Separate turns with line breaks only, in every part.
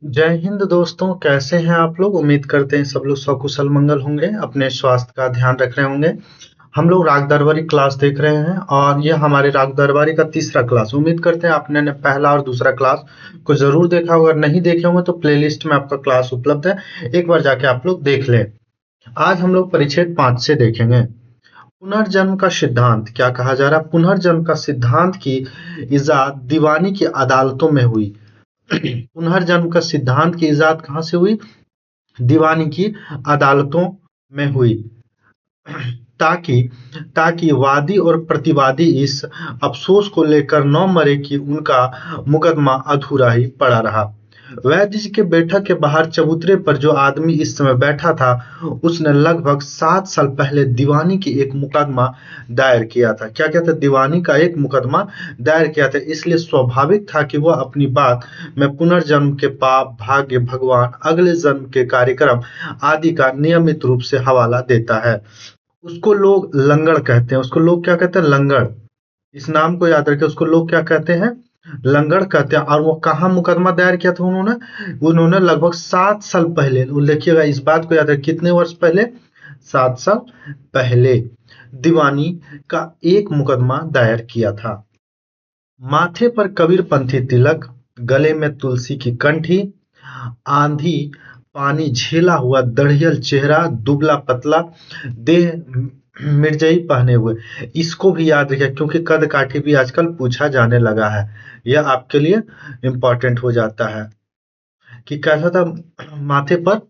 जय हिंद दोस्तों, कैसे हैं आप लोग। उम्मीद करते हैं सब लोग सकुशल मंगल होंगे, अपने स्वास्थ्य का ध्यान रख रहे होंगे। हम लोग राग दरबारी क्लास देख रहे हैं और यह हमारे राग दरबारी का तीसरा क्लास। उम्मीद करते हैं आपने ने पहला और दूसरा क्लास को जरूर देखा होगा। अगर नहीं देखे होंगे तो प्लेलिस्ट में आपका क्लास उपलब्ध है, एक बार जाके आप लोग देख लें। आज हम लोग परिच्छेद 5 से देखेंगे। पुनर्जन्म का सिद्धांत क्या कहा जा रहा है। पुनर्जन्म का सिद्धांत की इजाद दीवानी की अदालतों में हुई। पुनर्जन्म का सिद्धांत की इजाद कहाँ से हुई? दीवानी की अदालतों में हुई। ताकि ताकि वादी और प्रतिवादी इस अफसोस को लेकर न मरे कि उनका मुकदमा अधूरा ही पड़ा रहा। वैद्य जी के बैठक के बाहर चबूतरे पर जो आदमी इस समय बैठा था, उसने लगभग 7 साल पहले दीवानी की एक मुकदमा दायर किया था। क्या कहते हैं? दीवानी का एक मुकदमा दायर किया था। इसलिए स्वाभाविक था कि वह अपनी बात में पुनर्जन्म के पाप, भाग्य, भगवान, अगले जन्म के कार्यक्रम आदि का नियमित रूप से हवाला देता है। उसको लोग लंगड़ कहते हैं। उसको लोग क्या कहते हैं? लंगड़। इस नाम को याद रखें, उसको लोग क्या कहते हैं? लंगड़ कहते हैं। और वो कहाँ मुकदमा दायर किया था उन्होंने? उन्होंने लगभग 7 साल पहले, देखिएगा इस बात को याद रखें, कितने वर्ष पहले? 7 साल पहले दीवानी का एक मुकदमा दायर किया था। माथे पर कबीरपंथी तिलक, गले में तुलसी की कंठी, आंधी पानी झेला हुआ दढ़ियल चेहरा, दुबला पतला देह, मिर्जई पहने हुए। इसको भी याद रखिए क्योंकि कद काठी भी आजकल पूछा जाने लगा है। यह आपके लिए इंपॉर्टेंट हो जाता है कि कैसा था। माथे पर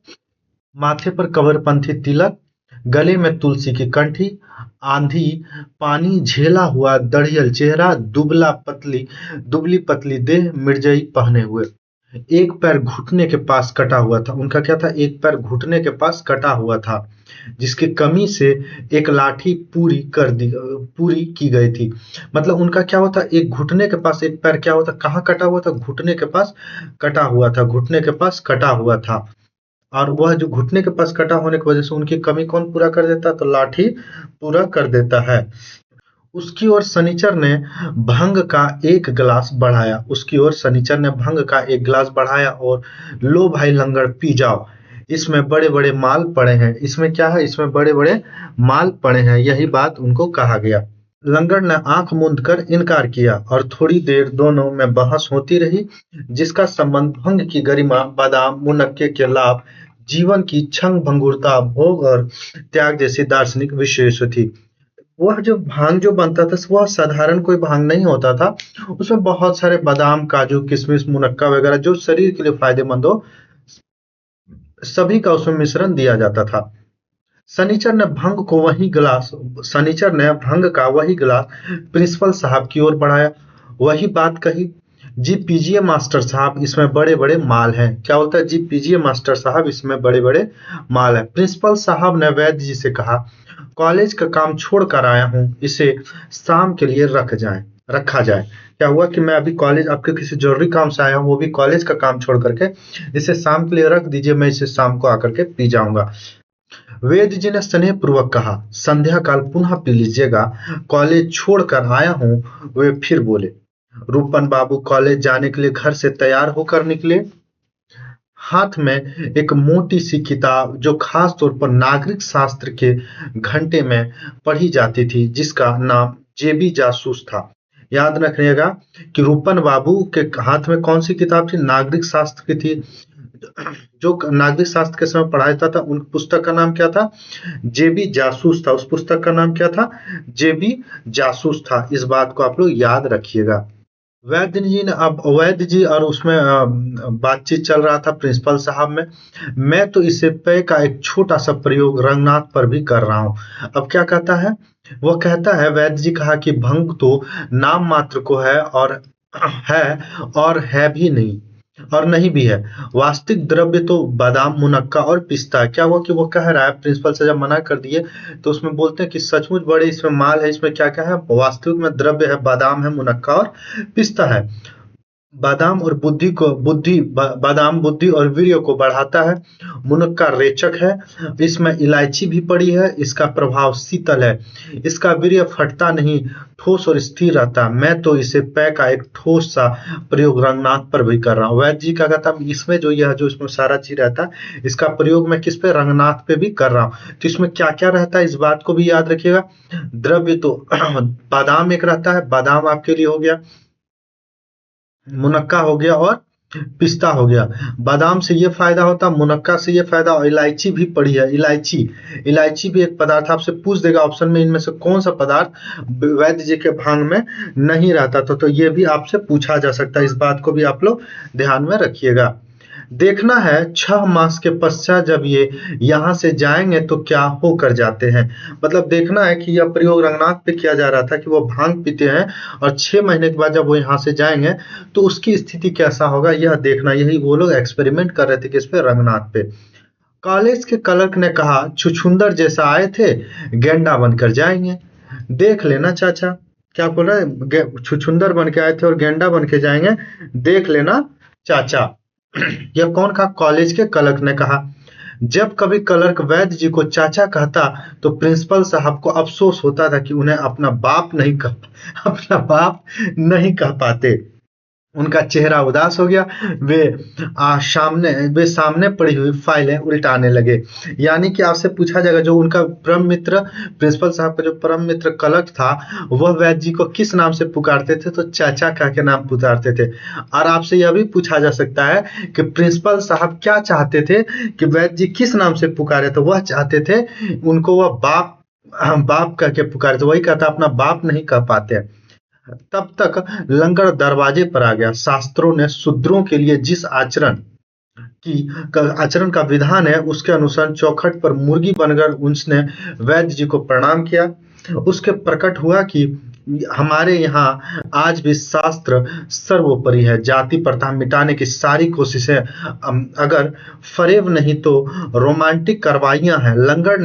माथे पर कबरपंथी तिलक, गले में तुलसी की कंठी, आंधी पानी झेला हुआ दढ़ियल चेहरा, दुबली पतली देह, मिर्जई पहने हुए। एक पैर घुटने के पास कटा हुआ था। उनका क्या था? एक पैर घुटने के पास कटा हुआ था, जिसकी कमी से एक लाठी पूरी की गई थी। मतलब उनका क्या होता? एक घुटने के पास एक पैर क्या होता? कहाँ कटा हुआ था? घुटने के पास कटा हुआ था। घुटने के पास कटा हुआ था। और वह जो घुटने के पास कटा होने की वजह से उनकी कमी कौन पूरा कर देता है? तो लाठी पूरा कर देता है। उसकी ओर शनिचर ने भंग का एक गिलास बढ़ाया। उसकी ओर शनिचर ने भंग का एक गिलास बढ़ाया और लो भाई लंगड़ पी जाओ, इसमें बड़े बड़े माल पड़े हैं। इसमें क्या है? इसमें बड़े बड़े माल पड़े हैं। यही बात उनको कहा गया। लंगड़ ने आंख मूंद कर इनकार किया और थोड़ी देर दोनों में बहस होती रही, जिसका संबंध भंग की गरिमा, बादाम, मुनक्के के लाभ, जीवन की क्षण भंगुरता, भोग और त्याग जैसी दार्शनिक विषयों थी। वह जो भांग जो बनता था वह साधारण कोई भांग नहीं होता था। उसमें बहुत सारे बादाम, काजू, किशमिश, मुनक्का वगैरह जो शरीर के लिए फायदेमंद हो, सभी का उसमें मिश्रण दिया जाता था। शनिचर ने भंग को वही गिलास शनिचर ने भंग का वही गिलास प्रिंसिपल साहब की ओर बढ़ाया। वही बात कही, जी पीजिए मास्टर साहब, इसमें बड़े बड़े माल हैं। क्या बोलता है? जी पीजिए मास्टर साहब, इसमें बड़े बड़े माल है। प्रिंसिपल साहब ने वैद्य जी से कहा, कॉलेज का काम छोड़ कर आया हूँ, इसे शाम के लिए रखा जाए। क्या हुआ कि मैं अभी कॉलेज आपके किसी जरूरी काम से आया हूँ, वो भी कॉलेज का काम छोड़ करके, इसे शाम के लिए रख दीजिए, मैं इसे शाम को आकर के पी जाऊंगा। वेद जी ने स्नेह पूर्वक कहा, संध्या काल पुनः पी लीजिएगा, कॉलेज छोड़कर आया हूँ। वे फिर बोले। रूपन बाबू कॉलेज जाने के लिए घर से तैयार होकर निकले। हाथ में एक मोटी सी किताब जो खास तौर पर नागरिक शास्त्र के घंटे में पढ़ी जाती थी, जिसका नाम जेबी जासूस था। याद रखिएगा कि रूपन बाबू के हाथ में कौन सी किताब थी? नागरिक शास्त्र की थी। जो नागरिक शास्त्र के समय पढ़ाया जाता था, उन पुस्तक का नाम क्या था? जेबी जासूस था। उस पुस्तक का नाम क्या था? जेबी जासूस था। इस बात को आप लोग याद रखिएगा। वैद्य जी और उसमें बातचीत चल रहा था प्रिंसिपल साहब में। मैं तो इसे पे का एक छोटा सा प्रयोग रंगनाथ पर भी कर रहा हूँ। अब क्या कहता है? वह कहता है, वैद्य जी कहा कि भंग तो नाम मात्र को है और है भी नहीं, और नहीं भी है। वास्तविक द्रव्य तो बादाम, मुनक्का और पिस्ता है। क्या हुआ कि वो कह रहा है, प्रिंसिपल से जब मना कर दिए तो उसमें बोलते हैं कि सचमुच बड़े इसमें माल है। इसमें क्या क्या है? वास्तविक में द्रव्य है, बादाम है, मुनक्का और पिस्ता है। बादाम और बादाम बुद्धि और वीर्य को बढ़ाता है। मुनक्का रेचक है। इसमें इलायची भी पड़ी है। इसका प्रभाव शीतल है। इसका वीर्य फटता नहीं, ठोस और स्थिर रहता है। मैं तो इसे पै का एक ठोस सा प्रयोग रंगनाथ पर भी कर रहा हूँ। वैद्य जी का कहता है इसमें जो यह जो इसमें सारा चीज रहता है, इसका प्रयोग मैं किस पे, रंगनाथ पे भी कर रहा हूँ। तो इसमें क्या क्या रहता है इस बात को भी याद रखिएगा। द्रव्य तो बादाम एक रहता है, बादाम आपके लिए हो गया, मुनक्का हो गया और पिस्ता हो गया। बादाम से ये फायदा होता है, मुनक्का से ये फायदा, और इलायची भी पड़ी है। इलायची इलायची भी एक पदार्थ आपसे पूछ देगा ऑप्शन में, इनमें से कौन सा पदार्थ वैद्य जी के भांग में नहीं रहता था, तो ये भी आपसे पूछा जा सकता है। इस बात को भी आप लोग ध्यान में रखिएगा। देखना है 6 मास के पश्चात जब ये यहाँ से जाएंगे तो क्या होकर जाते हैं। मतलब देखना है कि यह प्रयोग रंगनाथ पे किया जा रहा था कि वो भांग पीते हैं और 6 महीने के बाद जब वो यहाँ से जाएंगे तो उसकी स्थिति कैसा होगा, यह देखना। यही वो लोग एक्सपेरिमेंट कर रहे थे किस पे, रंगनाथ पे। कॉलेज के क्लर्क ने कहा छुछुंदर जैसा आए थे, गेंडा बनकर जाएंगे। देख लेना चाचा, क्या बोल रहे हैं, छुछुंदर बन के आए थे और गेंडा बन के जाएंगे, देख लेना चाचा। यह कौन कहा, कॉलेज के क्लर्क ने कहा। जब कभी क्लर्क वैद्य जी को चाचा कहता तो प्रिंसिपल साहब को अफसोस होता था कि उन्हें अपना बाप नहीं कह पाते। उनका चेहरा उदास हो गया। वे वे सामने पड़ी हुई फाइलें उल्टाने लगे। यानी कि आपसे पूछा जाएगा जो उनका परम मित्र, प्रिंसिपल साहब का जो परम मित्र क्लर्क था, वह वैद्य जी को किस नाम से पुकारते थे, तो चाचा कह के नाम पुकारते थे। और आपसे यह भी पूछा जा सकता है कि प्रिंसिपल साहब क्या चाहते थे कि वैद्य जी किस नाम से पुकारे, तो वह चाहते थे उनको वह बाप कह के पुकारे, तो वही कहता अपना बाप नहीं कह पाते। तब तक लंगर दरवाजे पर आ गया। शास्त्रों ने शूद्रों के लिए जिस आचरण का विधान है उसके अनुसार चौखट पर मुर्गी बनकर उसने वैद्य जी को प्रणाम किया। उसके प्रकट हुआ कि हमारे यहाँ आज भी शास्त्र सर्वोपरि है। जाति प्रथा मिटाने की सारी कोशिशें अगर फरेब नहीं तो रोमांटिक कार्रवाइयां हैं। लंगड़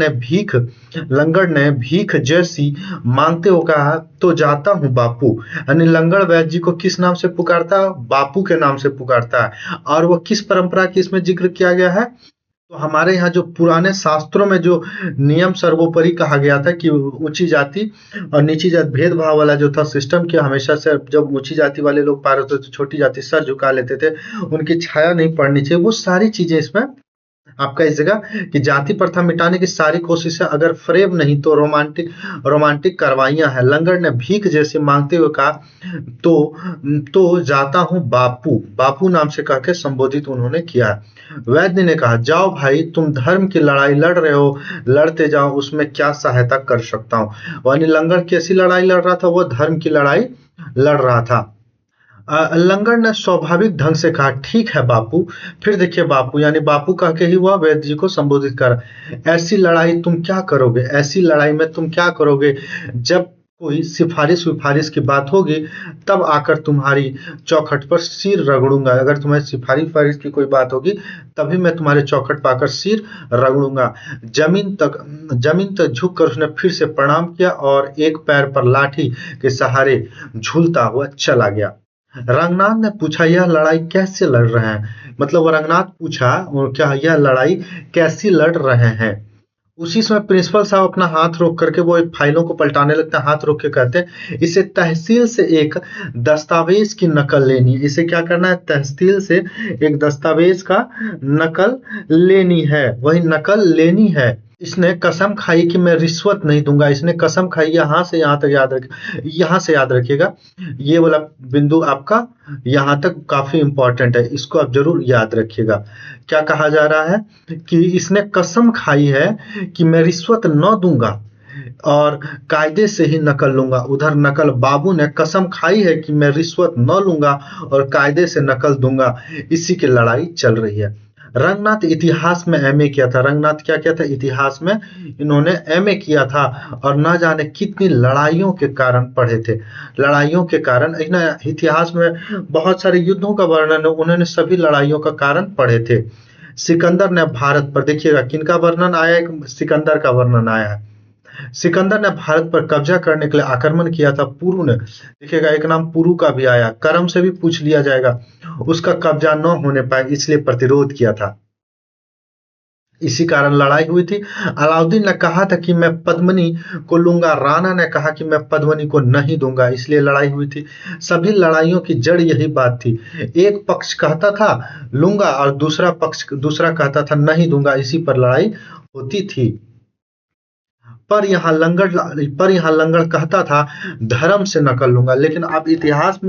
ने भीख जैसी मांगते हो कहा तो जाता हूँ बापू। यानी लंगड़ वैद्य जी को किस नाम से पुकारता है, बापू के नाम से पुकारता है। और वो किस परंपरा की इसमें जिक्र किया गया है, तो हमारे यहाँ जो पुराने शास्त्रों में जो नियम सर्वोपरि कहा गया था कि ऊंची जाति और नीची जाति भेदभाव वाला जो था सिस्टम, कि हमेशा से जब ऊंची जाति वाले लोग पार होते तो छोटी जाति सर झुका लेते थे, उनकी छाया नहीं पड़नी चाहिए, वो सारी चीजें इसमें आपका इस जगह कि जाति प्रथा मिटाने की सारी कोशिशें अगर फरेब नहीं तो रोमांटिक कार्रवाइयां हैं। लंगड़ ने भीख जैसे मांगते हुए कहा तो जाता हूं बापू नाम से कह के संबोधित उन्होंने किया। वैद्य ने कहा जाओ भाई, तुम धर्म की लड़ाई लड़ रहे हो, लड़ते जाओ, उसमें क्या सहायता कर सकता हूँ। यानी लंगड़ कैसी लड़ाई लड़ रहा था, वो धर्म की लड़ाई लड़ रहा था। लंगड़ ने स्वाभाविक ढंग से कहा ठीक है बापू। फिर देखिए बापू यानी बापू कह के ही वह वैद्य जी को संबोधित कर, ऐसी लड़ाई तुम क्या करोगे, ऐसी लड़ाई में तुम क्या करोगे, जब कोई सिफारिश की बात होगी तब आकर तुम्हारी चौखट पर सिर रगड़ूंगा। अगर तुम्हें सिफारिश की कोई बात होगी तभी मैं तुम्हारे चौखट पर आकर सिर रगड़ूंगा। जमीन तक झुक कर उसने फिर से प्रणाम किया और एक पैर पर लाठी के सहारे झूलता हुआ चला गया। रंगनाथ ने पूछा यह लड़ाई कैसे लड़ रहे हैं, मतलब रंगनाथ पूछा और क्या यह लड़ाई कैसी लड़ रहे हैं। उसी समय प्रिंसिपल साहब अपना हाथ रोक करके वो फाइलों को पलटाने लगता है। हाथ रोक के कहते हैं इसे तहसील से एक दस्तावेज की नकल लेनी है। इसे क्या करना है, तहसील से एक दस्तावेज का नकल लेनी है, वही नकल लेनी है। इसने कसम खाई कि मैं रिश्वत नहीं दूंगा। इसने कसम खाई, यहाँ से याद रखिएगा। ये वाला बिंदु आपका यहाँ तक काफी इंपॉर्टेंट है, इसको आप जरूर याद रखिएगा। क्या कहा जा रहा है कि इसने कसम खाई है कि मैं रिश्वत न दूंगा और कायदे से ही नकल लूंगा। उधर नकल बाबू ने कसम खाई है कि मैं रिश्वत न लूंगा और कायदे से नकल दूंगा। इसी की लड़ाई चल रही है। रंगनाथ इतिहास में एमए किया था। रंगनाथ क्या किया था, इतिहास में इन्होंने एमए किया था और ना जाने कितनी लड़ाइयों के कारण पढ़े थे। लड़ाइयों के कारण इतिहास में बहुत सारे युद्धों का वर्णन है, उन्होंने सभी लड़ाइयों का कारण पढ़े थे। सिकंदर ने भारत पर, देखिएगा किनका वर्णन आया है, सिकंदर का वर्णन आया है। सिकंदर ने भारत पर कब्जा करने के लिए आक्रमण किया था। पुरु ने, देखिएगा एक नाम पुरु का भी आया, करम से भी पूछ लिया जाएगा, उसका कब्जा न होने पाए इसलिए प्रतिरोध किया था, इसी कारण लड़ाई हुई थी। अलाउद्दीन ने कहा था कि मैं पद्मिनी को लूंगा, राणा ने कहा कि मैं पद्मिनी को नहीं दूंगा, इसलिए लड़ाई हुई थी। सभी लड़ाइयों की जड़ यही बात थी, एक पक्ष कहता था लूंगा और दूसरा कहता था नहीं दूंगा, इसी पर लड़ाई होती थी। पर यहाँ लंगड़ कहता था धर्म से नकल लूंगा, लेकिन अब इतिहास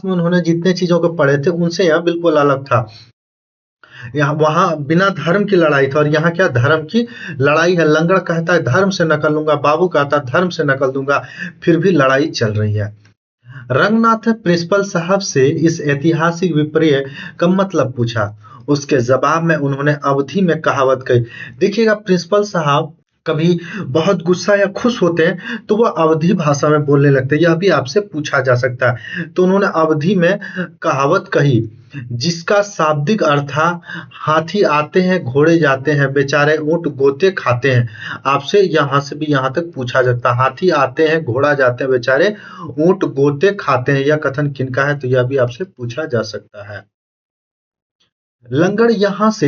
में उन्होंने जितने चीजों को पढ़े थे उनसे यह बिल्कुल अलग था। यहाँ वहां बिना धर्म की लड़ाई था और यहाँ क्या धर्म की लड़ाई है। लंगड़ कहता है धर्म से नकल लूंगा, बाबू कहता है धर्म से नकल दूंगा, फिर भी लड़ाई चल रही है। रंगनाथ ने प्रिंसिपल साहब से इस ऐतिहासिक विपर्य का मतलब पूछा। उसके जवाब में उन्होंने अवधि में कहावत कही। देखिएगा प्रिंसिपल साहब कभी बहुत गुस्सा या खुश होते हैं तो वो अवधि भाषा में बोलने लगते हैं, यह भी आपसे पूछा जा सकता है। तो उन्होंने अवधि में कहावत कही जिसका शाब्दिक अर्थ था हाथी आते हैं घोड़े जाते हैं बेचारे ऊंट गोते खाते हैं। आपसे यहाँ से भी यहाँ तक पूछा जाता है हाथी आते हैं घोड़ा जाते हैं बेचारे ऊंट गोते खाते हैं, यह कथन किनका है, तो यह भी आपसे पूछा जा सकता है। लंगड़ यहाँ से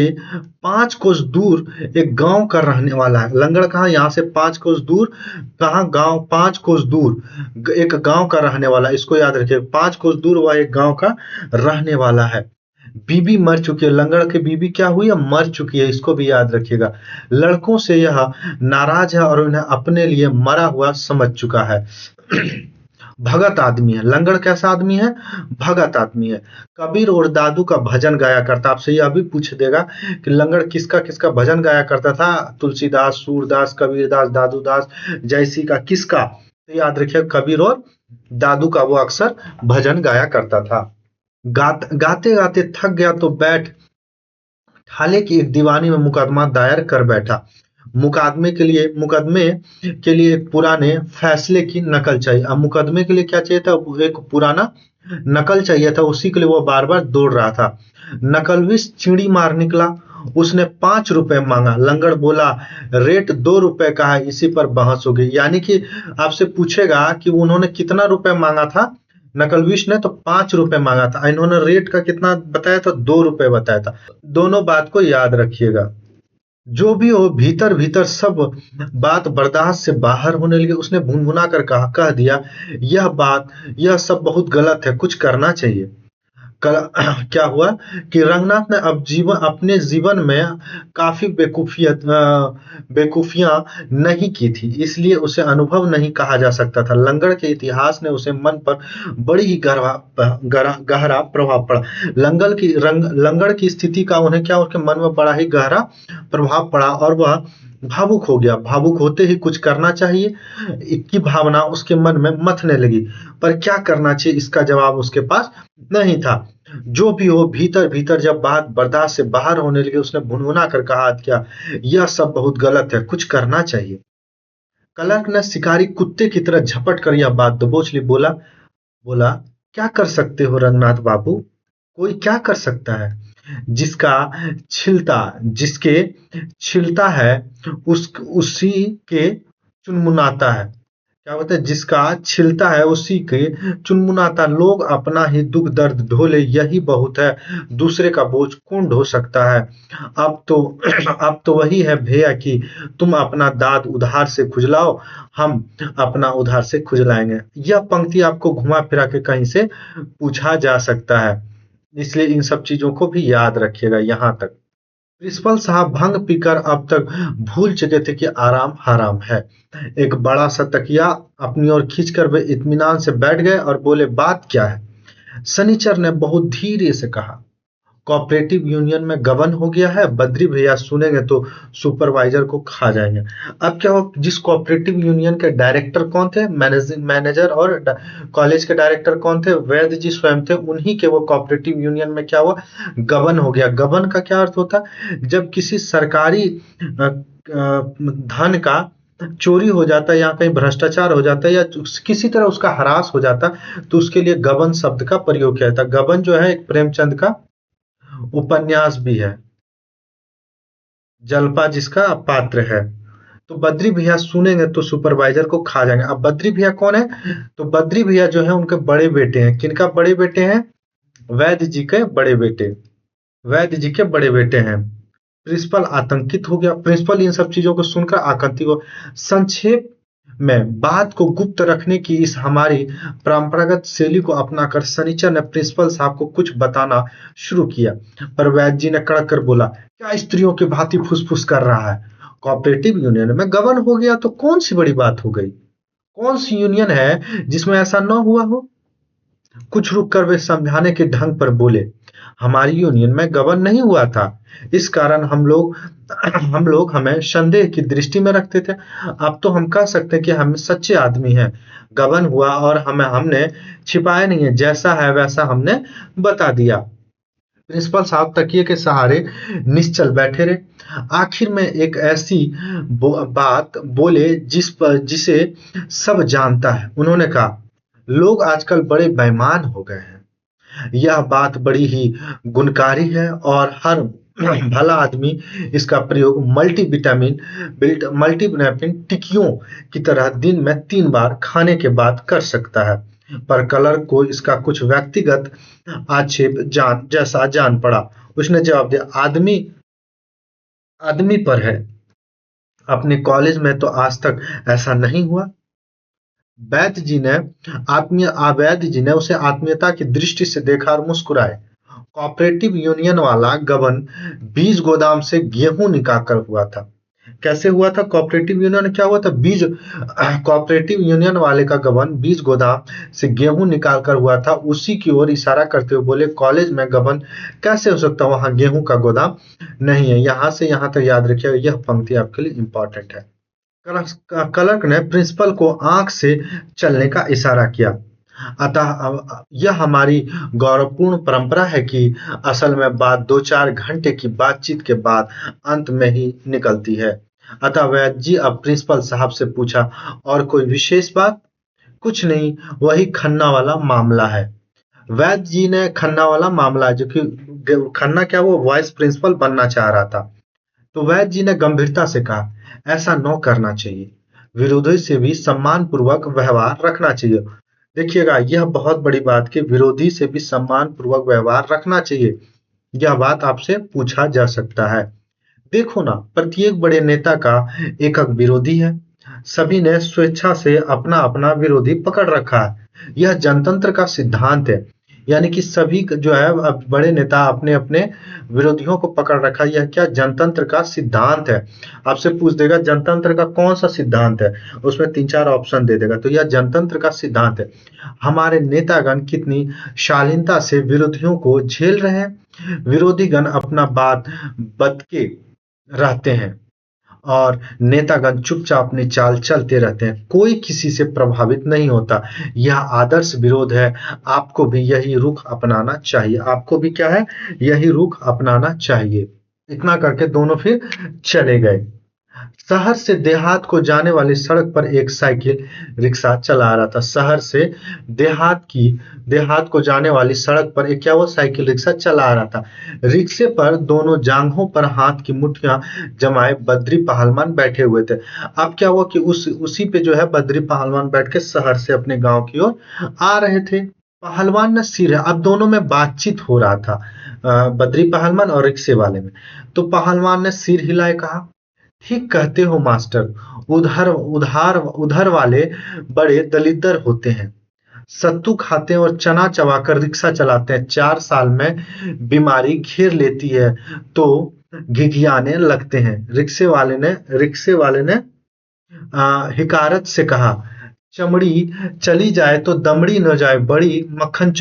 5 कोस दूर एक गांव का रहने वाला है। लंगड़ कहाँ, यहाँ से 5 कोस दूर, कहाँ गांव 5 कोस दूर एक गांव का रहने वाला है, इसको याद रखिए 5 कोस दूर वह एक गांव का रहने वाला है। बीबी मर चुकी है, लंगड़ की बीबी क्या हुई है, मर चुकी है, इसको भी याद रखिएगा। लड़कों से यह नाराज है और उन्हें अपने लिए मरा हुआ समझ चुका है। भगत आदमी है, लंगड़ कैसा आदमी है, भगत आदमी है। कबीर और दादू का भजन गाया करता, आपसे यह भी पूछ देगा कि लंगड़ किसका किसका भजन गाया करता था, तुलसीदास, सूरदास, कबीरदास, दादूदास, जयसी का, किसका, तो याद रखिए कबीर और दादू का वो अक्सर भजन गाया करता था। गाते गाते थक गया तो बैठ ठाले की एक दीवानी में मुकदमा दायर कर बैठा। मुकदमे के लिए एक पुराने फैसले की नकल चाहिए। अब मुकदमे के लिए क्या चाहिए था, एक पुराना नकल चाहिए था, उसी के लिए वो बार बार दौड़ रहा था। नकलविश चिड़ी मार निकला, उसने 5 रुपए मांगा। लंगड़ बोला रेट 2 रुपए का है, इसी पर बहस हो गई। यानी कि आपसे पूछेगा कि उन्होंने कितना रुपए मांगा था, नकलविश ने तो 5 रुपए मांगा था, इन्होंने रेट का कितना बताया था, 2 रुपए बताया था। दोनों बात को याद रखिएगा। जो भी हो भीतर भीतर सब बात बर्दाश्त से बाहर होने लगी। उसने भुनभुना कर कह दिया यह सब बहुत गलत है, कुछ करना चाहिए। क्या हुआ कि रंगनाथ ने अपने जीवन में काफी बेकूफियां नहीं की थी, इसलिए उसे अनुभव नहीं कहा जा सकता था। लंगड़ के इतिहास ने उसे मन पर बड़ी ही गहरा प्रभाव पड़ा। लंगड़ की स्थिति का उन्हें क्या उनके मन में बड़ा ही गहरा प्रभाव पड़ा और वह भावुक हो गया। भावुक होते ही कुछ करना चाहिए की भावना उसके मन में मथने लगी, पर क्या करना चाहिए इसका जवाब उसके पास नहीं था। जो भी हो भीतर भीतर जब बात बर्दाश्त से बाहर होने लगी, उसने भुनभुना कर कहा क्या यह सब बहुत गलत है, कुछ करना चाहिए। क्लर्क ने शिकारी कुत्ते की तरह झपट कर यह बात दबोच ली। बोला क्या कर सकते हो रंगनाथ बाबू, कोई क्या कर सकता है, जिसके छिलता है उसी के चुनमुनाता है। क्या होता है, जिसका छिलता है उसी के चुनमुनाता। लोग अपना ही दुख दर्द ढो ले यही बहुत है, दूसरे का बोझ कौन ढो सकता है। अब तो वही है भैया कि तुम अपना दाद उधार से खुजलाओ, हम अपना उधार से खुजलाएंगे। यह पंक्ति आपको घुमा फिरा के कहीं से पूछा जा सकता है, इसलिए इन सब चीजों को भी याद रखिएगा। यहाँ तक प्रिंसिपल साहब भंग पीकर अब तक भूल चुके थे कि आराम हराम है। एक बड़ा सा तकिया अपनी ओर खींचकर वे इत्मीनान से बैठ गए और बोले बात क्या है। सनीचर ने बहुत धीरे से कहा कोऑपरेटिव यूनियन में गबन हो गया है, बद्री भैया सुनेंगे तो सुपरवाइजर को खा जाएंगे। अब क्या हो, जिस कोऑपरेटिव यूनियन के डायरेक्टर कौन थे, मैनेजर और कॉलेज के डायरेक्टर कौन थे, वैद्य जी स्वयं थे। उन्हीं के वो कोऑपरेटिव यूनियन में क्या हुआ, गबन हो गया। गबन का क्या अर्थ होता है, जब किसी सरकारी धन का चोरी हो जाता है या कहीं भ्रष्टाचार हो जाता है या किसी तरह उसका ह्रास हो जाता तो उसके लिए गबन शब्द का प्रयोग किया जाता। गबन जो है एक प्रेमचंद का उपन्यास भी है, जलपा जिसका पात्र है। तो बद्री भैया सुनेंगे तो सुपरवाइजर को खा जाएंगे। अब बद्री भैया कौन है? तो बद्री भैया जो है उनके बड़े बेटे हैं। किनका बड़े बेटे हैं? वैद्य जी के बड़े बेटे। वैद्य जी के बड़े बेटे हैं। प्रिंसिपल आतंकित हो गया। प्रिंसिपल इन सब चीजों को सुनकर आतंकित हो। संक्षेप में बात को गुप्त रखने की इस हमारी परंपरागत शैली को अपनाकर शनिचर ने प्रिंसिपल साहब को कुछ बताना शुरू किया। पर वैद्य जी ने कड़क कर बोला, क्या स्त्रियों की भांति फुसफुस कर रहा है? कोऑपरेटिव यूनियन में गबन हो गया तो कौन सी बड़ी बात हो गई? कौन सी यूनियन है जिसमें ऐसा न हुआ हो? कुछ रुक कर वे समझाने के ढंग पर बोले, हमारी यूनियन में गबन नहीं हुआ था। इस कारण हम लोग हमें संदेह की दृष्टि में रखते थे। अब तो हम कह सकते हैं कि हम सच्चे आदमी हैं। गबन हुआ और हमने छिपाया नहीं है, जैसा है वैसा हमने बता दिया। प्रिंसिपल साहब तकिए के सहारे निश्चल बैठे रहे। आखिर में एक ऐसी बात बोले जिसे सब जानता है। उन्होंने कहा, लोग आजकल बड़े बेईमान हो गए हैं। यह बात बड़ी ही गुणकारी है और हर भला आदमी इसका प्रयोग मल्टीविटामिन टिक्कियों की तरह दिन में 3 बार खाने के बाद कर सकता है। पर क्लर्क को इसका कुछ व्यक्तिगत आक्षेप जैसा जान पड़ा। उसने जवाब दिया, आदमी आदमी पर है। अपने कॉलेज में तो आज तक ऐसा नहीं हुआ। वैद्य जी ने उसे आत्मीयता की दृष्टि से देखा और मुस्कुराए। कोऑपरेटिव यूनियन वाला गबन बीज गोदाम से गेहूं निकाल कर हुआ था। कैसे हुआ था? कोऑपरेटिव यूनियन क्या हुआ था? कोऑपरेटिव यूनियन वाले का गबन बीज गोदाम से गेहूं निकाल कर हुआ था। उसी की ओर इशारा करते हुए बोले, कॉलेज में गबन कैसे हो सकता? वहां गेहूं का गोदाम नहीं है। यहां से यहां तक याद रखिएगा, यह पंक्ति आपके लिए इंपॉर्टेंट है। क्लर्क ने प्रिंसिपल को आंख से चलने का इशारा किया। अतः यह हमारी गौरवपूर्ण परंपरा है कि असल में बात 2-4 घंटे की बातचीत के बाद अंत में ही निकलती है। अतः वैद्य जी अब प्रिंसिपल साहब से पूछा, और कोई विशेष बात? कुछ नहीं, वही खन्ना वाला मामला है। वैद्य जी ने खन्ना वाला मामला, जो कि खन्ना क्या, वो वाइस प्रिंसिपल बनना चाह रहा था। तो वैद्य जी ने गंभीरता से कहा, ऐसा न करना चाहिए। विरोधी से भी सम्मान पूर्वक व्यवहार रखना चाहिए। देखिएगा, यह बहुत बड़ी बात कि विरोधी से भी सम्मान पूर्वक व्यवहार रखना चाहिए। यह बात आपसे पूछा जा सकता है। देखो ना, प्रत्येक बड़े नेता का एकक विरोधी है। सभी ने स्वेच्छा से अपना अपना विरोधी पकड़ रखा है। यह जनतंत्र का सिद्धांत है। यानी कि सभी जो है अब बड़े नेता अपने अपने विरोधियों को पकड़ रखा है। यह क्या जनतंत्र का सिद्धांत है। आपसे पूछ देगा जनतंत्र का कौन सा सिद्धांत है, उसमें 3-4 ऑप्शन दे देगा। तो यह जनतंत्र का सिद्धांत है। हमारे नेतागण कितनी शालीनता से विरोधियों को झेल रहे हैं। विरोधीगण अपना बात बतके रहते हैं और नेतागण चुपचाप अपनी चाल चलते रहते हैं। कोई किसी से प्रभावित नहीं होता। यह आदर्श विरोध है। आपको भी यही रुख अपनाना चाहिए। आपको भी क्या है, यही रुख अपनाना चाहिए। इतना करके दोनों फिर चले गए। शहर से देहात को जाने वाली सड़क पर एक साइकिल रिक्शा चला रहा था। शहर से देहात को जाने वाली सड़क पर एक क्या, वो साइकिल रिक्शा चला रहा था। रिक्शे पर दोनों जांघों पर हाथ की मुट्ठियां जमाए बद्री पहलवान बैठे हुए थे। अब क्या हुआ कि उसी पे जो है बद्री पहलवान बैठ के शहर से अपने गांव की ओर आ रहे थे। पहलवान ने सिर, अब दोनों में बातचीत हो रहा था, बद्री पहलवान और रिक्शे वाले में। तो पहलवान ने सिर हिलाए, कहा, ठीक कहते हो मास्टर। उधर वाले बड़े दलिद्दर होते हैं। सत्तू खाते हैं और चना चबाकर रिक्शा चलाते हैं। 4 साल में बीमारी घेर लेती है तो घिघियाने लगते हैं। रिक्शे वाले ने हिकारत से कहा, चमड़ी चली जाए तो दमड़ी न जाए। बड़ी मक्खी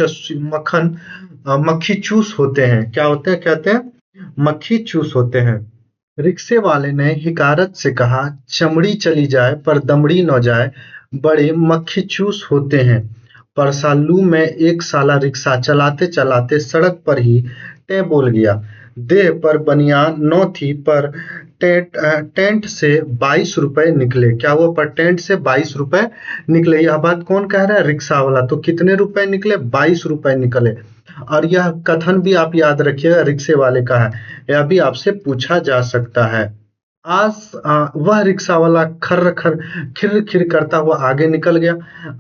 चूस होते हैं। क्या होते हैं? कहते हैं मक्खी चूस होते हैं। रिक्शे वाले ने हिकारत से कहा, चमड़ी चली जाए पर दमड़ी न जाए, बड़े मक्खी चूस होते हैं। परसालू में एक साला रिक्शा चलाते चलाते सड़क पर ही टें बोल गया। देह पर बनियान न थी पर टेंट से 22 रुपए निकले। क्या हुआ? पर टेंट से 22 रुपए निकले। यह बात कौन कह रहा है? रिक्शा वाला। तो कितने रुपए निकले? 22 रुपए निकले। और यह कथन भी आप याद रखिएगा, रिक्शे वाले का है। यह भी आपसे पूछा जा सकता है। वह रिक्शा वाला खर्र खर खिर खिर करता हुआ आगे निकल गया।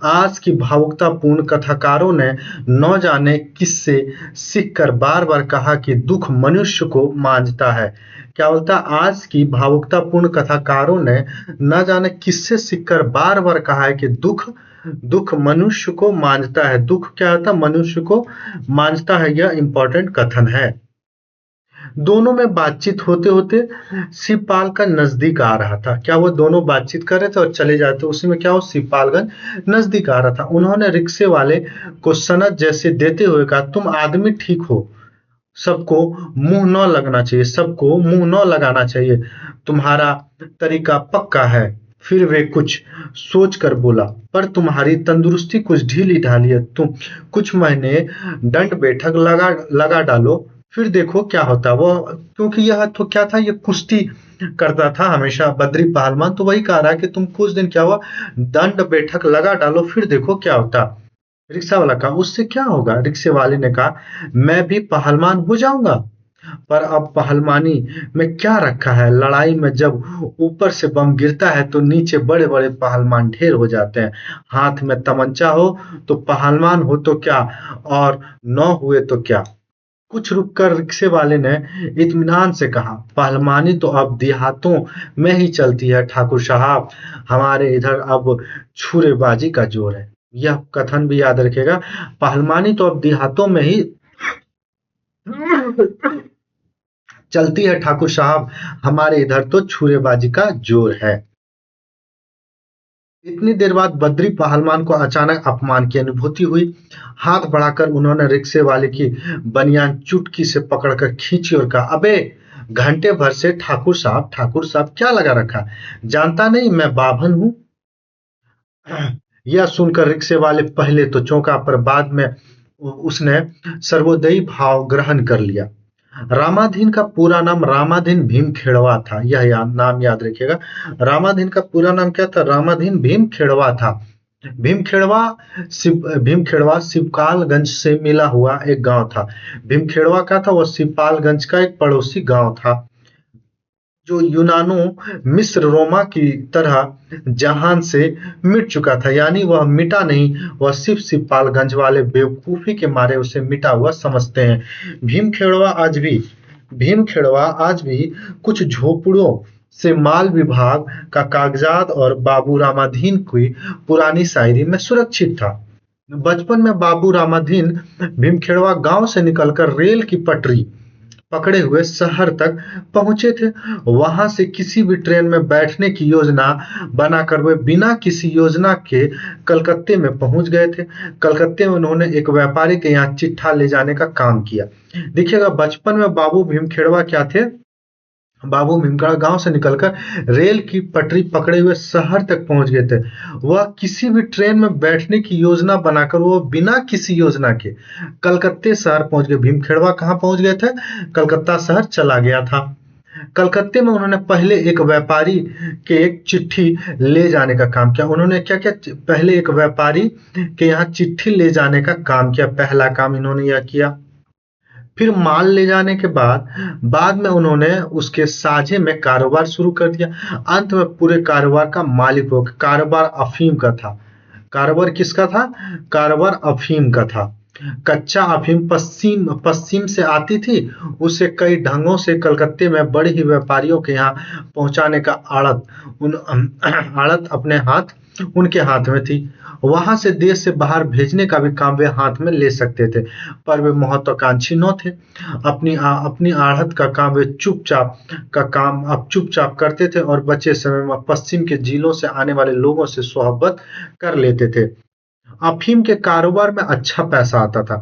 आज की भावुकतापूर्ण कथाकारों ने न जाने किससे सीख कर बार बार कहा कि दुख मनुष्य को मांझता है। क्या बोलता, आज की भावुकतापूर्ण कथाकारों ने न जाने किससे सीख कर बार बार कहा है कि दुख दुख मनुष्य को मांझता है। दुख क्या होता है, मनुष्य को मांझता है। यह इंपॉर्टेंट कथन है। दोनों में बातचीत होते होते शिवपाल का नजदीक आ रहा था। क्या वो दोनों बातचीत कर रहे थे और चले जाते, उसी में क्या हो, शिवपालगंज नजदीक आ रहा था। उन्होंने रिक्शे वाले को सनद जैसे देते हुए कहा, तुम आदमी ठीक हो, सबको मुंह न लगना चाहिए, सबको मुंह न लगाना चाहिए, तुम्हारा तरीका पक्का है। फिर वे कुछ सोच कर बोला, पर तुम्हारी तंदुरुस्ती कुछ ढीली ढाली है, तुम कुछ महीने दंड बैठक लगा लगा डालो, फिर देखो क्या होता। वो क्योंकि यह तो क्या था, ये कुश्ती करता था हमेशा बद्री पहलवान, तो वही कह रहा है कि तुम कुछ दिन क्या हुआ, दंड बैठक लगा डालो, फिर देखो क्या होता। रिक्शा वाला कहा, उससे क्या होगा। रिक्शे वाले ने कहा, मैं भी पहलवान हो जाऊंगा, पर अब पहलवानी में क्या रखा है, लड़ाई में जब ऊपर से बम गिरता है तो नीचे बड़े बड़े पहलवान ढेर हो जाते हैं। हाथ में तमंचा हो तो पहलवान हो तो क्या, और न हुए तो क्या। कुछ रुककर रिक्शे वाले ने इत्मीनान से कहा, पहलवानी तो अब देहातों में ही चलती है ठाकुर साहब, हमारे इधर अब छुरेबाजी का जोर है। यह कथन भी याद रखिएगा, पहलवानी तो अब देहातों में ही चलती है ठाकुर साहब, हमारे इधर तो छुरेबाजी का जोर है। इतनी देर बाद बद्री पहलवान को अचानक अपमान की अनुभूति हुई। हाथ बढ़ाकर उन्होंने रिक्शे वाले की बनियान चुटकी से पकड़कर खींची और कहा, अबे घंटे भर से ठाकुर साहब क्या लगा रखा, जानता नहीं मैं बाभन हूँ। यह सुनकर रिक्शे वाले पहले तो चौंका, पर बाद में उसने सर्वोदयी भाव ग्रहण कर लिया। रामाधीन का पूरा नाम रामाधीन भीमखेड़वा था, नाम याद रखिएगा। रामाधीन का पूरा नाम क्या था, रामाधीन भीमखेड़वा था। भीमखेड़वा शिवपालगंज से मिला हुआ एक गांव था। भीमखेड़वा का था, वह शिवपालगंज का एक पड़ोसी गांव था, जो यूनानो मिस्र रोमा की तरह जहान से मिट चुका था। यानी वह मिटा नहीं, वह सिर्फ शिवपालगंज वाले बेवकूफी के मारे उसे मिटा हुआ समझते हैं। भीमखेड़वा आज भी कुछ झोपड़ों से माल विभाग का कागजात और बाबू रामाधीन की पुरानी शायरी में सुरक्षित था। बचपन में बाबू रामाधीन भीमखेड़वा गांव से निकलकर रेल की पटरी पकड़े हुए शहर तक पहुंचे थे। वहां से किसी भी ट्रेन में बैठने की योजना बनाकर वे बिना किसी योजना के कलकत्ते में पहुंच गए थे। कलकत्ते में उन्होंने एक व्यापारी के यहाँ चिट्ठा ले जाने का काम किया। देखिएगा, बचपन में बाबू भीमखेड़वा क्या थे, बाबू भीमखेड़वा गांव से निकलकर रेल की पटरी पकड़े हुए शहर तक पहुंच गए थे। वह किसी भी ट्रेन में बैठने की योजना बनाकर वो बिना किसी योजना के कलकत्ते शहर पहुंच गए। भीमखेड़वा कहाँ पहुंच गए थे, कलकत्ता शहर चला गया था। कलकत्ते में उन्होंने पहले एक व्यापारी के एक चिट्ठी ले जाने का काम किया। उन्होंने क्या किया, पहले एक व्यापारी के यहाँ चिट्ठी ले जाने का काम किया, पहला काम इन्होंने यह किया। फिर माल ले जाने के बाद में उन्होंने उसके साझे में कारोबार शुरू कर दिया। अंत में पूरे कारोबार का मालिक हो गया। कारोबार अफीम का था। कारोबार किसका था, कारोबार अफीम का था। कच्चा अफीम पश्चिम से आती थी, उसे कई ढंगों से कलकत्ते में बड़े ही व्यापारियों के यहाँ पहुंचाने का आड़त अपने हाथ उनके हाथ में थी। वहां से देश से बाहर भेजने का भी काम वे हाथ में ले सकते थे, पर वे महत्वाकांक्षी न थे। अपनी आढ़त का काम वे चुपचाप करते थे और बचे समय में पश्चिम के जिलों से आने वाले लोगों से सोहबत कर लेते थे। अफीम के कारोबार में अच्छा पैसा आता था,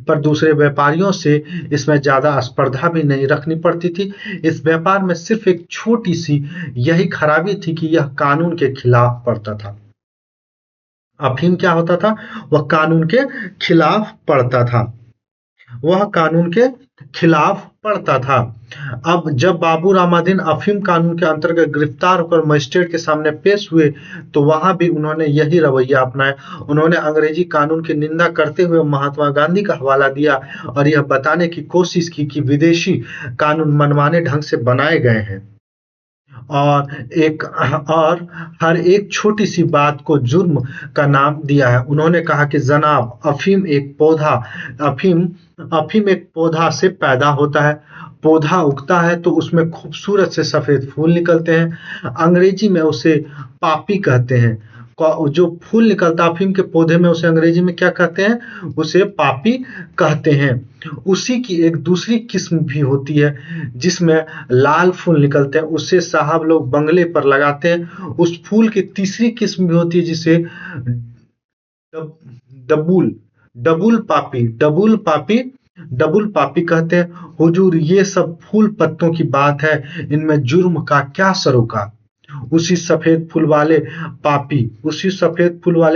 पर दूसरे व्यापारियों से इसमें ज्यादा स्पर्धा भी नहीं रखनी पड़ती थी। इस व्यापार में सिर्फ एक छोटी सी यही खराबी थी कि यह कानून के खिलाफ पड़ता था। अफीम क्या होता था, वह कानून के खिलाफ पड़ता था, वह कानून के खिलाफ पड़ता था। अब जब बाबू रामाधीन अफीम कानून के अंतर्गत गिरफ्तार होकर मजिस्ट्रेट के सामने पेश हुए, तो वहां भी उन्होंने यही रवैया अपनाया। उन्होंने अंग्रेजी कानून की निंदा करते हुए महात्मा गांधी का हवाला दिया और यह बताने की कोशिश की कि विदेशी कानून मनमाने ढंग से बनाए गए हैं और एक और हर एक छोटी सी बात को जुर्म का नाम दिया है। उन्होंने कहा कि जनाब, अफीम अफीम एक पौधा से पैदा होता है। पौधा उगता है तो उसमें खूबसूरत से सफेद फूल निकलते हैं। अंग्रेजी में उसे पापी कहते हैं। जो फूल निकलता है अफीम के पौधे में, उसे अंग्रेजी में क्या कहते हैं? उसे पापी कहते हैं। उसी की एक दूसरी किस्म भी होती है जिसमें लाल फूल निकलते हैं, उसे साहब लोग बंगले पर लगाते हैं। उस फूल की तीसरी किस्म भी होती है जिसे डब, डबुल डबुल पापी कहते हैं। हुजूर, ये सब फूल पत्तों की बात है, इनमें जुर्म का क्या सरोकार। उसी सफेद फूल वाले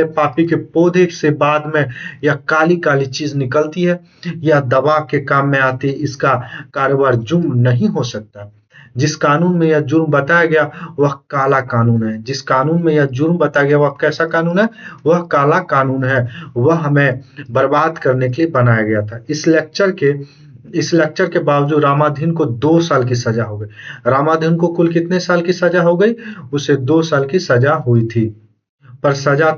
पापी के पौधे से बाद में यह काली काली चीज निकलती है। यह दवा के काम में आती है। इसका कारोबार जुर्म नहीं हो सकता। जिस कानून में यह जुर्म बताया गया वह काला कानून है। जिस कानून में यह जुर्म बताया गया वह कैसा कानून है? वह काला कानून है। वह हमें बर्बाद करने के लिए बनाया गया था। इस लेक्चर के बावजूद रामाधीन को 2 साल की सजा हो गई। रामाधीन को कुल कितने साल की सजा हो गई? उसे 2 साल की सजा हुई थी। पर सजा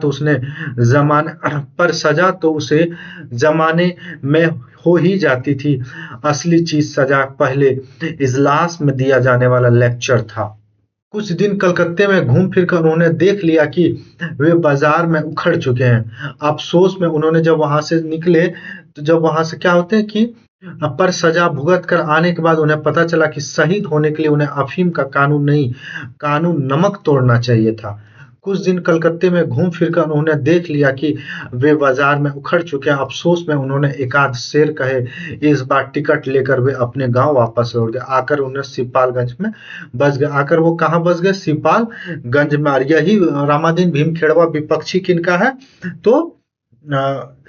तो उसे जमाने में हो ही जाती थी। असली चीज सजा पहले इजलास में दिया जाने वाला लेक्चर था। कुछ दिन कलकत्ते में घूम फिर कर उन्होंने देख लिया कि वे बाजार में उखड़ चुके हैं। अफसोस में उन्होंने जब वहां से निकले, तो जब वहां से क्या होते हैं कि पर सजा भुगत कर आने के बाद उन्हें पता चला कि शहीद होने के लिए उन्हें अफीम का कानून नहीं, कानून नमक तोड़ना चाहिए था। कुछ दिन कलकत्ते में घूम फिर कर उन्होंने देख लिया कि वे बाजार में उखड़ चुके हैं। अफसोस में उन्होंने एकाध शेर कहे। इस बार टिकट लेकर वे अपने गांव वापस लौट गए। आकर उन्हें सिपालगंज में बस गए। आकर वो कहाँ बस गए? सिपालगंज में। और यही रामाधीन भीमखेड़वा विपक्षी किनका है? तो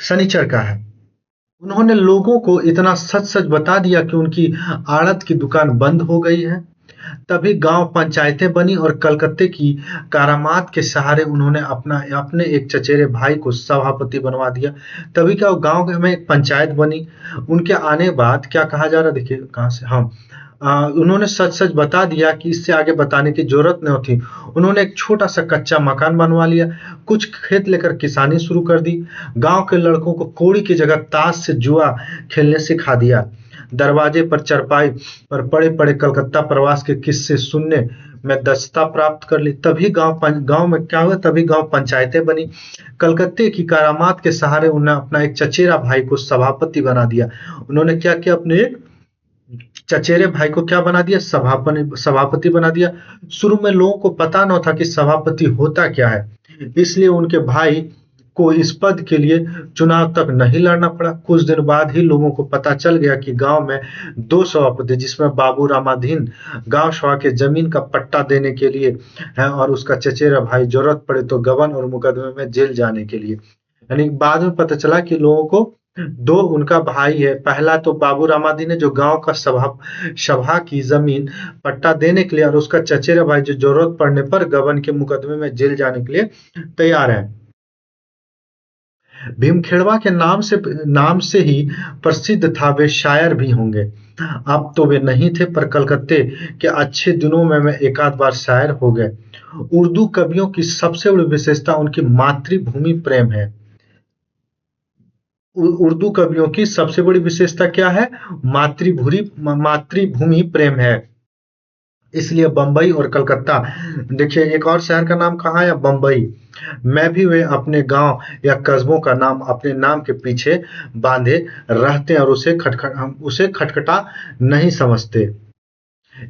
शनिचर का है। उन्होंने लोगों को इतना सच सच बता दिया कि उनकी आड़त की दुकान बंद हो गई है। तभी गांव पंचायतें बनी और कलकत्ते की करामात के सहारे उन्होंने अपने एक चचेरे भाई को सभापति बनवा दिया। तभी क्या गांव में एक पंचायत बनी। उनके आने बाद क्या कहा जा रहा है, देखिए कहां से। हाँ, उन्होंने सच सच बता दिया कि इससे आगे बताने की जरूरत नहीं थी। उन्होंने एक छोटा सा कच्चा मकान बनवा लिया। कुछ खेत लेकर किसानी शुरू कर दी। गांव के लड़कों को कौड़ी की जगह ताश से जुआ खेलने सिखा दिया। दरवाजे पर चरपाई पर पड़े पड़े कलकत्ता प्रवास के किस्से सुनने में दक्षता प्राप्त कर ली। तभी गांव में क्या हुआ? तभी गांव पंचायतें बनी। कलकत्ते की करामात के सहारे उन्होंने अपना एक चचेरा भाई को सभापति बना दिया। उन्होंने क्या किया? अपने एक चचेरे भाई को क्या बना दिया? सभापति बना दिया। शुरू में लोगों को पता न था कि सभापति होता क्या है, इसलिए उनके भाई को इस पद के लिए चुनाव तक नहीं लड़ना पड़ा। कुछ दिन बाद ही लोगों को पता चल गया कि गांव में 2 सभापति, जिसमें बाबू रामाधीन गांव सभा के जमीन का पट्टा देने के लिए है और उसका चचेरा भाई जरूरत पड़े तो गबन और मुकदमे में जेल जाने के लिए। यानी बाद में पता चला कि लोगों को 2 उनका भाई है। पहला तो बाबू रामाधीन है जो गांव का सभा की जमीन पट्टा देने के लिए, और उसका चचेरा भाई जो जरूरत पड़ने पर गबन के मुकदमे में जेल जाने के लिए तैयार है। भीमखेड़वा के नाम से ही प्रसिद्ध था। वे शायर भी होंगे। अब तो वे नहीं थे, पर कलकत्ते के अच्छे दिनों में एकाध बार शायर हो गए। उर्दू कवियों की सबसे बड़ी विशेषता उनकी मातृभूमि प्रेम है। उर्दू कवियों की सबसे बड़ी विशेषता क्या है? मातृभूमि प्रेम है। इसलिए बंबई और कलकत्ता, देखिए एक और शहर का नाम कहाँ है? बंबई में भी वे अपने गांव या कस्बों का नाम अपने नाम के पीछे बांधे रहते हैं और उसे खटखटा नहीं समझते।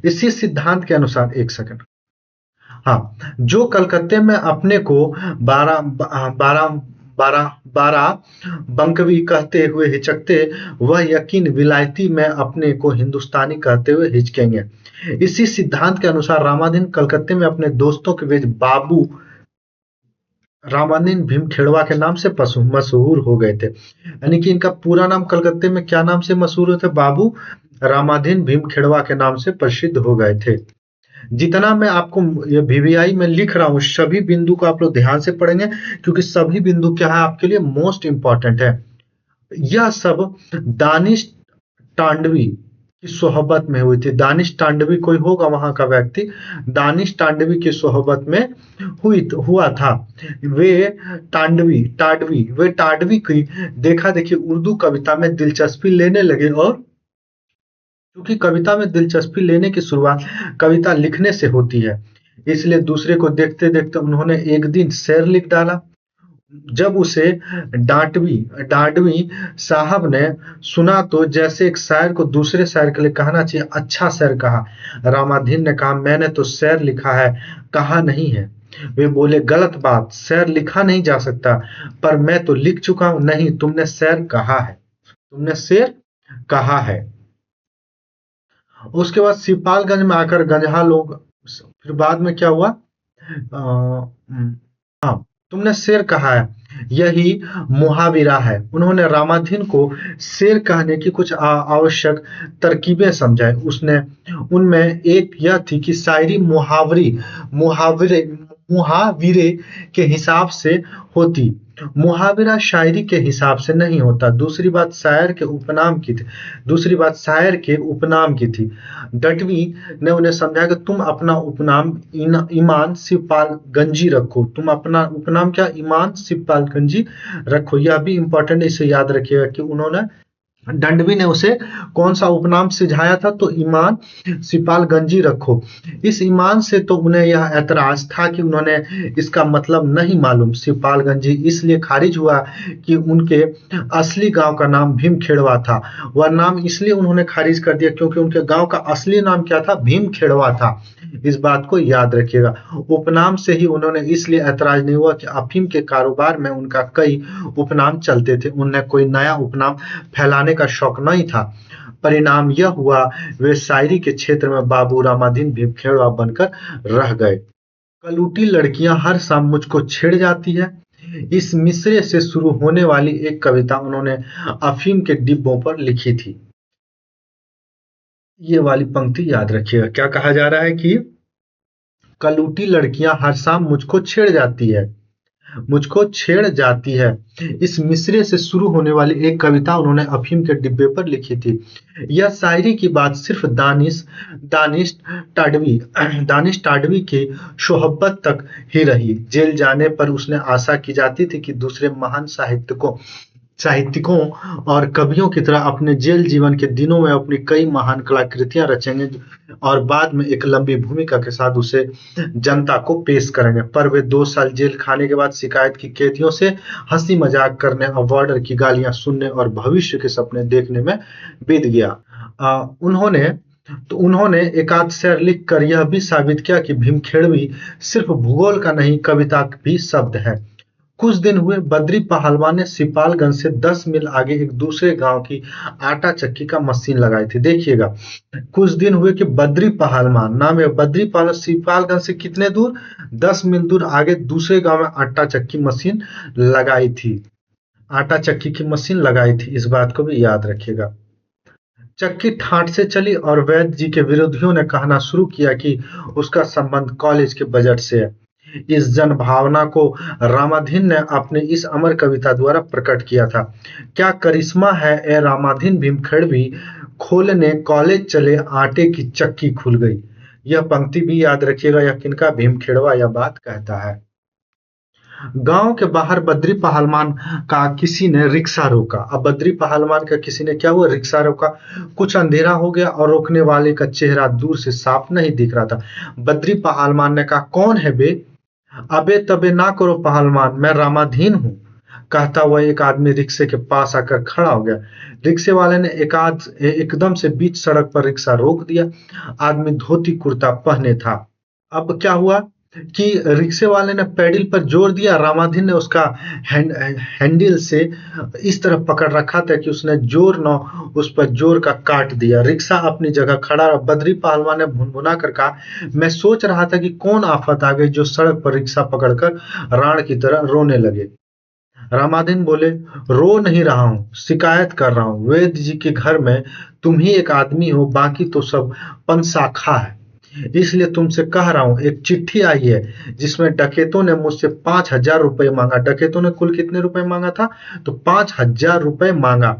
इसी सिद्धांत के अनुसार, एक सेकंड। हाँ, जो कलकत्ते में अपने को बारह बारह बारह बारह बंकवी कहते हुए हिचकते, वह यकीन विलायती में अपने को हिंदुस्तानी कहते हुए हिचकेंगे। इसी सिद्धांत के अनुसार रामाधीन कलकत्ते में अपने दोस्तों के बीच बाबू रामाधीन भीमखेड़वा के नाम से मशहूर हो गए थे। यानी कि इनका पूरा नाम कलकत्ते में क्या नाम से मशहूर थे? बाबू रामाधीन भीमखेड़वा के नाम से प्रसिद्ध हो गए थे। जितना मैं आपको ये वीवीआई में लिख रहा हूँ, सभी बिंदु को आप लोग ध्यान से पढ़ेंगे, क्योंकि सभी बिंदु क्या है आपके लिए मोस्ट इंपॉर्टेंट है। यह सब दानिश तांडवी की सोहबत में हुई थी। दानिश तांडवी कोई होगा वहां का व्यक्ति, दानिश तांडवी की सोहबत में हुआ था। वे टाडवी की देखा देखी उर्दू कविता में दिलचस्पी लेने लगे, और क्योंकि कविता में दिलचस्पी लेने की शुरुआत कविता लिखने से होती है, इसलिए दूसरे को देखते देखते उन्होंने एक दिन शेर लिख डाला। जब उसे डांटवी डांडवी साहब ने सुना तो जैसे एक शायर को दूसरे शायर के लिए कहना चाहिए, अच्छा शेर कहा। रामाधीन ने कहा, मैंने तो शेर लिखा है, कहा नहीं है। वे बोले, गलत बात, शेर लिखा नहीं जा सकता। पर मैं तो लिख चुका हूं। नहीं, तुमने शेर कहा है, तुमने शेर कहा है। उसके बाद सिपालगंज में आकर गंजहा लोग, फिर बाद में क्या हुआ, हाँ, तुमने शेर कहा है, यही मुहाविरा है। उन्होंने रामाधीन को शेर कहने की कुछ आवश्यक तरकीबें समझाई। उसने उनमें एक यह थी कि शायरी मुहावरे मुहाविरे के हिसाब से होती, मुहावरा शायरी के हिसाब से नहीं होता। दूसरी बात शायर के उपनाम की थी। डटवी ने उन्हें समझाया कि तुम अपना उपनाम ईमान सिपालगंजी रखो। तुम अपना उपनाम क्या, ईमान सिपालगंजी रखो। यह भी इंपॉर्टेंट, इसे याद रखिएगा कि उन्होंने, डंडवी ने उसे कौन सा उपनाम सुझाया था, तो ईमान सिपालगंजी रखो। इस ईमान से तो उन्हें यह ऐतराज था कि उन्होंने इसका मतलब नहीं मालूम। सिपालगंजी इसलिए खारिज हुआ कि उनके असली गांव का नाम भीमखेड़वा था। वह नाम इसलिए उन्होंने खारिज कर दिया क्योंकि उनके गांव का असली नाम क्या था, भीमखेड़वा था। इस बात को याद रखिएगा। उपनाम से ही उन्होंने इसलिए ऐतराज नहीं हुआ कि अफीम के कारोबार में उनका कई उपनाम चलते थे, उन्हें कोई नया उपनाम फैलाने का शौक नहीं था। परिणाम यह हुआ, वे शायरी के क्षेत्र में बाबू रामाधीन भीमखेड़वा बनकर रह गए। कलूटी लड़कियां हर शाम मुझको छेड़ जाती है, इस मिसरे से शुरू होने वाली एक कविता उन्होंने अफीम के डिब्बों पर लिखी थी। ये वाली पंक्ति याद रखिएगा, क्या कहा जा रहा है कि कलूटी लड़कियां हर शाम मुझको छेड़ जाती है। इस मिसरे से शुरू होने वाली एक कविता उन्होंने अफीम के डिब्बे पर लिखी थी। यह शायरी की बात सिर्फ दानिश टाडवी की सोहबत तक ही रही। जेल जाने पर उसने आशा की जाती थी कि दूसरे महान साहित्यिकों और कवियों की तरह अपने जेल जीवन के दिनों में अपनी कई महान कलाकृतियां रचेंगे और बाद में एक लंबी भूमिका के साथ उसे जनता को पेश करेंगे। पर वे 2 साल जेल खाने के बाद शिकायत की कैदियों से हंसी मजाक करने और वार्डर की गालियां सुनने और भविष्य के सपने देखने में बीत गया। उन्होंने एकाध शेर लिख कर यह भी साबित किया कि भीमखेड़वी सिर्फ भूगोल का नहीं, कविता भी शब्द है। कुछ दिन हुए, बद्री पहलवान ने सिपालगंज से 10 मील आगे एक दूसरे गांव की आटा चक्की का मशीन लगाई थी। देखिएगा, कुछ दिन हुए कि बद्री पहलवान नाम है, बद्री पहलवान सिपालगंज से कितने दूर, 10 मील दूर आगे दूसरे गांव में आटा चक्की मशीन लगाई थी। इस बात को भी याद रखिएगा। चक्की ठाठ से चली और वैद्य जी के विरोधियों ने कहना शुरू किया कि उसका संबंध कॉलेज के बजट से है। इस जनभावना को रामाधीन ने अपने इस अमर कविता द्वारा प्रकट किया था। क्या करिश्मा है ए रामाधीन भीमखेड़वी, खोलने कॉलेज चले आटे की चक्की खुल गई। यह पंक्ति भी याद रखिएगा, यह किनका, भीमखेड़वा यह बात कहता है। गांव के बाहर बद्री पहलवान का किसी ने रिक्शा रोका। अब बद्री पहलवान का किसी ने क्या हुआ, रिक्शा रोका। कुछ अंधेरा हो गया और रोकने वाले का चेहरा दूर से साफ नहीं दिख रहा था। बद्री पहलवान ने कहा, कौन है बे? अबे तबे ना करो पहलवान, मैं रामाधीन हूं, कहता हुआ एक आदमी रिक्शे के पास आकर खड़ा हो गया। रिक्शे वाले ने एकदम से बीच सड़क पर रिक्शा रोक दिया। आदमी धोती कुर्ता पहने था। अब क्या हुआ कि रिक्शे वाले ने पैडल पर जोर दिया, रामाधीन ने उसका हैंडल से इस तरह पकड़ रखा था कि उसने जोर न उस पर जोर का काट दिया। रिक्शा अपनी जगह खड़ा रहा। बद्री पहलवान ने भुनभुना कर कहा, मैं सोच रहा था कि कौन आफत आ गई जो सड़क पर रिक्शा पकड़कर राण की तरह रोने लगे। रामाधीन बोले, रो नहीं रहा हूं, शिकायत कर रहा हूं। वैद्य जी के घर में तुम ही एक आदमी हो, बाकी तो सब पंसाखा है। इसलिए तुमसे कह रहा हूं, एक चिट्ठी आई है जिसमें डकैतों ने मुझसे 5,000 रुपए मांगा। डकैतों ने कुल कितने रुपए मांगा था? तो 5,000 रुपए मांगा।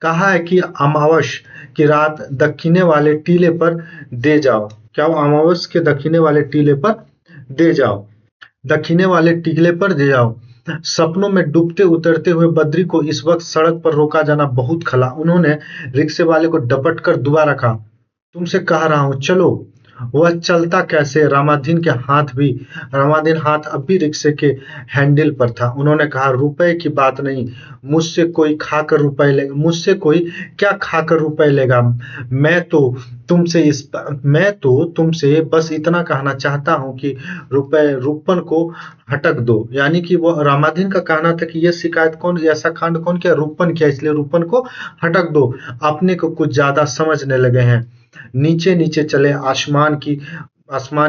कहा है कि अमावस की रात दक्षिणे वाले टीले पर दे जाओ। क्या? वो अमावस के दक्षिणे वाले टीले पर दे जाओ। दक्षिणे वाले टीले पर दे जाओ। सपनों में डूबते उतरते हुए बद्री को इस वक्त सड़क पर रोका जाना बहुत खला। उन्होंने रिक्शे वाले को डपट कर दुबारा कहा, तुमसे कह रहा हूं चलो। वह चलता कैसे? रामाधीन हाथ अब भी रिक्शे के हैंडल पर था। उन्होंने कहा, रुपए की बात नहीं, मुझसे कोई क्या खाकर रुपए लेगा। मैं तो तुमसे बस इतना कहना चाहता हूं कि रूपन को हटक दो। यानी कि वो रामाधीन का कहना था कि यह शिकायत ऐसा कांड कौन किया? रूपन किया, इसलिए रूपन को हटक दो। अपने को कुछ ज्यादा समझने लगे हैं। नीचे नीचे चले, आसमान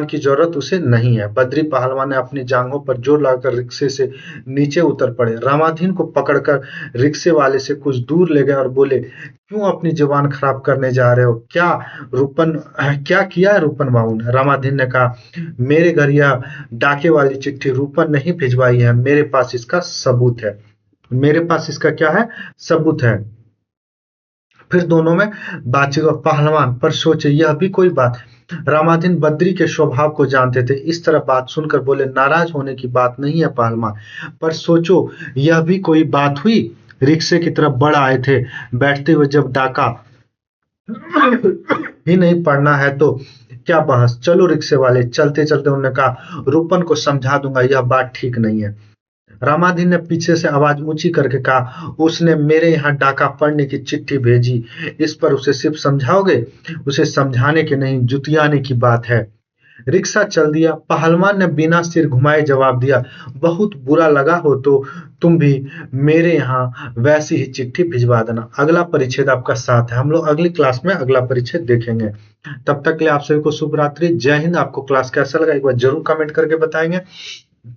की जरूरत उसे नहीं है। बद्री पहलवान ने अपनी जांघों पर जोर लगाकर रिक्शे से नीचे उतर पड़े। रामाधीन को पकड़कर रिक्शे वाले से कुछ दूर ले गए और बोले, क्यों अपनी जुबान खराब करने जा रहे हो? क्या किया है रूपन बाबू ने? रामाधीन ने कहा, मेरे घर यह डाके वाली चिट्ठी रूपन नहीं भिजवाई है, मेरे पास इसका सबूत है। मेरे पास इसका क्या है? सबूत है। फिर दोनों में बातचीत। पहलवान, पर सोचे यह भी कोई बात। रामाधीन बद्री के स्वभाव को जानते थे। इस तरह बात सुनकर बोले, नाराज होने की बात नहीं है पहलवान, पर सोचो यह भी कोई बात हुई। रिक्शे की तरफ बढ़ आए थे। बैठते हुए जब डाका ही नहीं पड़ना है तो क्या बहस। चलो रिक्शे वाले। चलते चलते उन्होंने कहा, रूपन को समझा दूंगा, यह बात ठीक नहीं है। रामाधीन ने पीछे से आवाज ऊंची करके कहा, उसने मेरे यहाँ डाका पड़ने की चिट्ठी भेजी। इस पर उसे सिर्फ समझाओगे? उसे समझाने की नहीं, जुतियाने की बात है। रिक्शा चल दिया। पहलवान ने बिना सिर घुमाए जवाब दिया, बहुत बुरा लगा हो तो तुम भी मेरे यहाँ वैसी ही चिट्ठी भिजवा देना। अगला परिच्छेद आपका साथ है। हम लोग अगली क्लास में अगला परिच्छेद देखेंगे। तब तक के लिए आप सभी को शुभ रात्रि। जय हिंद। आपको क्लास कैसा लगा एक बार जरूर कमेंट करके बताएंगे,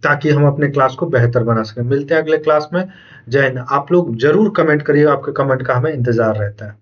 ताकि हम अपने क्लास को बेहतर बना सकें। मिलते हैं अगले क्लास में। जय हिंद। आप लोग जरूर कमेंट करिए, आपके कमेंट का हमें इंतजार रहता है।